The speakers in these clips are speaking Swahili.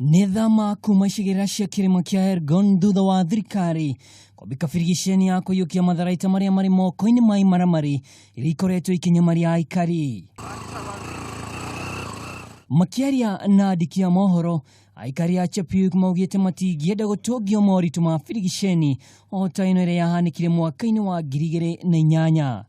Nithama kumashigera cia kirimo kia Ergon thutha wa thirikari kwambika firigisheni ya kuyukia matharaita maria mari moko-ini mai maramari iria ikoretwo ikinyamaria aikari. Makiaria na andiki a mohoro, aikari a Chepiuk maugite matingienda gutungio moritu ma firigisheni o ta ino iria yahanikire mwaka-ini wa 2008.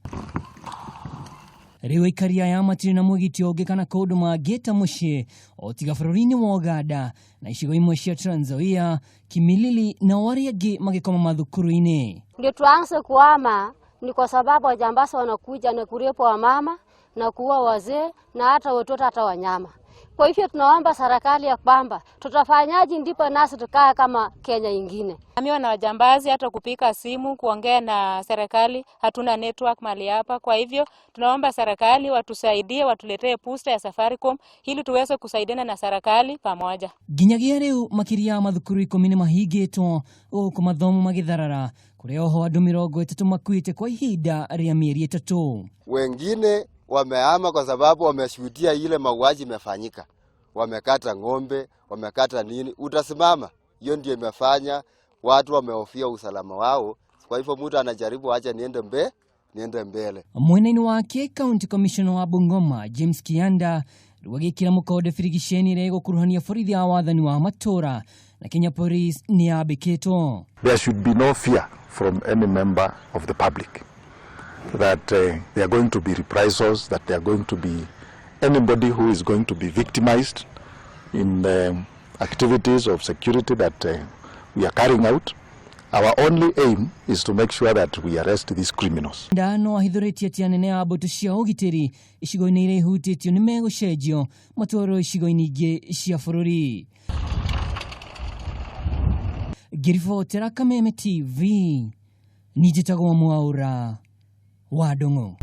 Riu aikari aya matire na mwigiti ungi kana kaundu mangita mucii o tiga bururi-ini wa Uganda na icigo imwe cia Trans Nzoia, Kimilili na wari angi magikoma mathukuru-ini. Ndio tuanze kuhama ni kwa sababu wajambazi wanakuja na kurepo wa mama na kuua wazee na hata watoto hata wanyama. Kwa hivyo tunaomba serikali ya kwamba tutafanyaje ndipo nasi tukae kama Kenya ingine. Amiwa na wajambazi hata kupika simu kuongea na serikali, hatuna network mali hapa. Kwa hivyo tunaomba serikali watusaidie, watuletee booster ya Safaricom ili tuweze kusaidiana na serikali pamoja. Ginyagia riu makiria mathukuru 10 mahigitwo guku mathomo magitharara kuria oho andu 30 makuite kwa ihinda ria mieri 3. Wengine wamehama kwa sababu wameshuhudia ile mauaji imefanyika. Wamekata ng'ombe, wamekata nini, utasimama. Hiyo ndio imefanya watu wamehofia usalama wao. Kwa hivyo mtu anajaribu acha niende mbele. Mwenaini wake County Commissioner wa Bungoma James Kianda rwagikira mukode firigisheni rego kuruhania borithi a wathani wa matora na Kenya Police ni abiketo. There should be no fear from any member of the public that they are going to be reprisals, that they are going to be anybody who is going to be victimized in the activities of security that we are carrying out. Our only aim is to make sure that we arrest these criminals. Ndano ahithuritie ati anene a mbutu cia ugitiri icigo-ini iria ihutitio ni megucenjio matwaro icigo-ini ingi cia bururi. Ngiribotera Kameme TV, nijitagwo Mwaura wa Ndung'u.